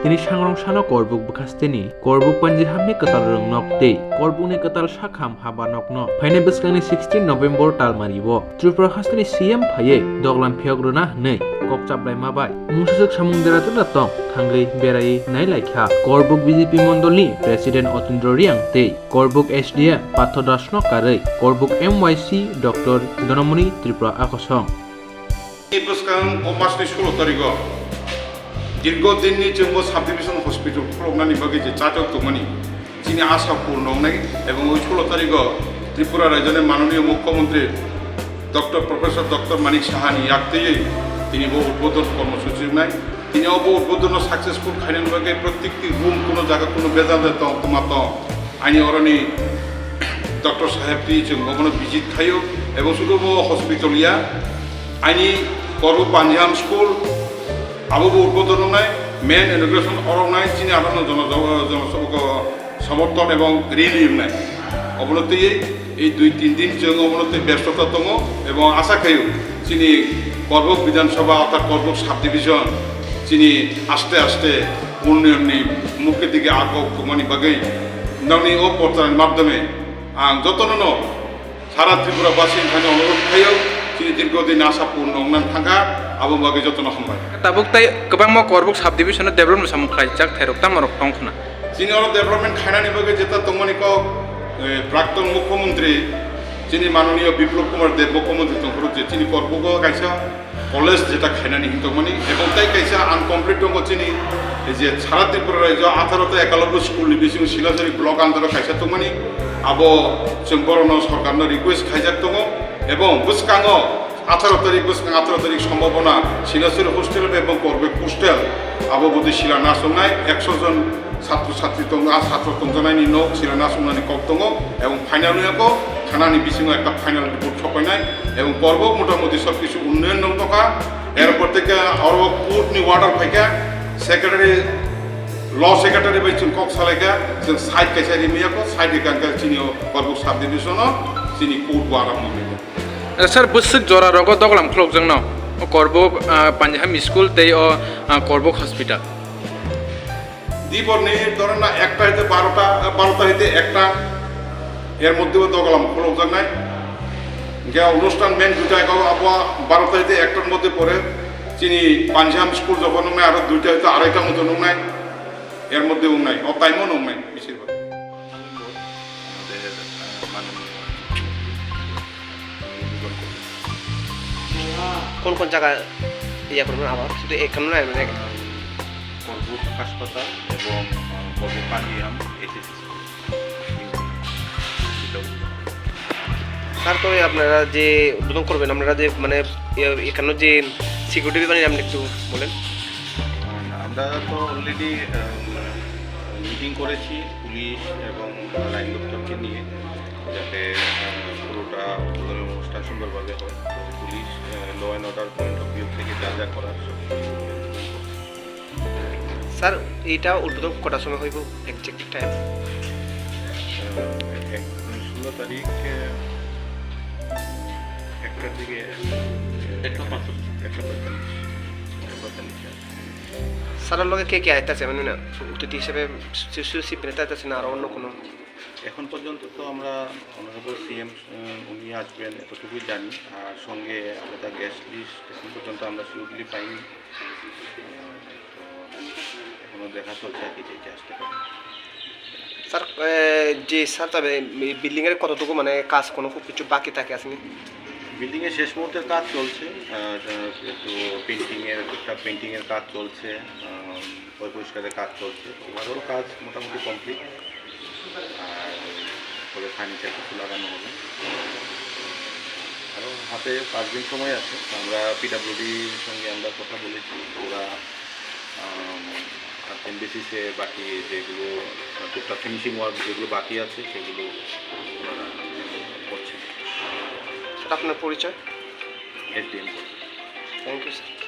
তিনি সাংরং সানো Karbok bkhasteni Karbok panji hamni Kwtal rung nok tei Karbok ni Kwtal sakham haba nok no phaine bwskangni 16 November talmaribo Tripura hasteni CM phaye doglam Phiyok runa nei kokchablai mabai musuk samung deratuna tong thanglei berai nai laikha Karbok BJP mondolni president Otindro Riang tei Karbok SDM Patho Dasno karai Karbok MYC Dr. Donamoni Tripura akosong Bwskang Omasni 16 tariko দীর্ঘদিননি जोंबो sub division hospital খুলনানি বাকি যে চাটক তমানি যিনি আশাপূর্ণ নাই এবং ওই 16 তারিখ ত্রিপুরা রাজ্যের মাননীয় মুখ্যমন্ত্রী প্রফেসর ডক্টর মানিক সাহানি ইয়াকতেই তিনি বহু উদ্বোধন কর্মসূচি নাই তিনি বহু উদ্বোধন সাকসেসফুল খাইনান বাকি প্রত্যেকটি রুম কোনো জায়গা কোনো বেজাল তোমাত আইনি অরণি ডক্টর সাহেবটি जों গমন ভিজিট খাইও এবং শুধু হসপিটালিয়া আইনি Karbok পাঞ্জাম স্কুল আবু উদ্বোধন নাই মেন ইনোগ্রেশন অরং নাই চিনি আদান জনসভা সমর্থন এবং রিলিভ নাই অবনতি এই 2-3 দিন जों অবনতি ব্যস্ততা দङ এবং আশা খাইও চিনি Karbok বিধানসভা অর্থাৎ Karbok সাব ডিভিশন চিনি আস্তে আস্তে উন্নয়ননি মুখের দিকে আগমানি বাগৈ ননি ও পর্যায়ের মাধ্যমে আং যতননো সারা ত্রিপুরাবাসী এখানে অনুরোধ খাইও চিনি দীর্ঘদিন আশাপূর্ণ অংনান থাকা আবু বাগৈ যতন হামবাই tabuk tai kobangma Karbok sub division development samung khaijak thairok tamorok tongkhna চিনি অর ডেভেলপমেন্ট খাইনানি বাগৈ যেটা তংমানি ক প্রাক্তন মুখ্যমন্ত্রী চিনি মাননীয় বিপ্লব কুমার দেব মুখ্যমন্ত্রী তংখরক যে চিনি Karbok কাইসা কলেজ যেটা খাইনানি তংমানি এবং তাই কাইসা আনকমপ্লিট দङ চিনি যে সারা ত্রিপুরা রাজ্য 18টা একালব্য স্কুল বিসিং শিলাচুরি ব্লক আন্দোলন কাইসা তংমানি আবো जों বরন সরকারनो রিকোয়েস্ট খাইজাক দङ এবং বসকাঙ 18 তারিখ সম্ভাবনা শিলাচুরি হোস্টেল এবং Karbok হোস্টেল আববদি শিলানাস নাই 100 জন ছাত্রছাত্রী দङ ছাত্র দংজানাयनि ন শিলানাস নানি কক দङ এবং ফাইনাল ইয়াকো থানানি বিসিং একটা ফাইনাল রিপোর্ট ছপাইনাই এবং Karbok মোটামুটি সব কিছু উন্নয়ন দং তকা এরপর থেকে আরো কোর্টনি ওয়ার্ডার ফাইকা সেক্রেটারি ল সেক্রেটারি বাই जों কক সালাইকা जों সাইড কাইসারি মিয়াকো সাইড গাঙ্কা চিনিও Karbok সাব ডিভিশন চিনি কোর্ট ওয়ার্ডার মনে sir busuk jora rogo doglam khlok jangno Karbok panjam school tei o Karbok hospital দ্বীপর নেই ধরেন না একটা হইতে 12টা হইতে একটা এর মধ্যেও দগলাম খোলক জানাই গিয়া অনুষ্ঠান মেন দুটা আবহাওয়া 12টা হইতে একটার মধ্যে পড়ে চিনি পাঞ্জাম স্কুল যখন নাই আরো দুইটা হইতে আড়াইটার মধ্যে নাই এর মধ্যে নাই ও টাইমও নাই বেশিরভাগ কোন কোন জায়গা ইয়া করবেন আবার শুধু এখানে নয় মানে Karbok হাসপাতাল এবং Karbok পাঞ্জাম এসএসসি তারপরে আপনারা যে উদ্বোধন করবেন আপনারা যে মানে এখানে যে সিকিউরিটি বানিয়ে আপনি একটু বলেন আমরা তো অলরেডি মিটিং করেছি পুলিশ এবং লাইন দপ্তরকে নিয়ে যাতে পুরোটা উদ্বোধনী অনুষ্ঠান সুন্দরভাবে হয় police law and order point of view থেকে যা যা করার স্যার এইটা উদ্বোধন কটার সময় হইব এক্সাক্ট টাইম 16 তারিখ একটার দিকে স্যারের লগে কে কে আইতাছে মানে না অতিথি হিসেবে শিশু নেতা আইতাছে না আর অন্য কোনো এখন পর্যন্ত তো আমরা অনারেবল সিএম উনি আসবেন এতটুকুই জানি আর সঙ্গে আলাদা গেস্ট লিস্ট এখন পর্যন্ত আমরা শিওরলি পাইনি এখনো দেখা চলছে আর কি যে আসতে পারে স্যার যে স্যার তবে বিল্ডিংয়ের কতটুকু মানে কাজ কোনো খুব কিছু বাকি থাকে আসেনি বিল্ডিংয়ের শেষ মুহূর্তের কাজ চলছে একটু পেন্টিংয়ের কাজ চলছে পরিষ্কারের কাজ চলছে ওভারঅল কাজ মোটামুটি কমপ্লিট আর পরে ফার্নিচার কিছু লাগানো হবে আরও হাতে 5 দিন সময় আছে আমরা পিডাব্লিউডির সঙ্গে আমরা কথা বলেছি ওরা আর্জেন্ট বেসিসে বাকি যেগুলো টুকটাক ফিনিশিং ওয়ার্ক যেগুলো বাকি আছে সেগুলো ওনারা করছে আপনার পরিচয় এসডিএম থ্যাংক ইউ স্যার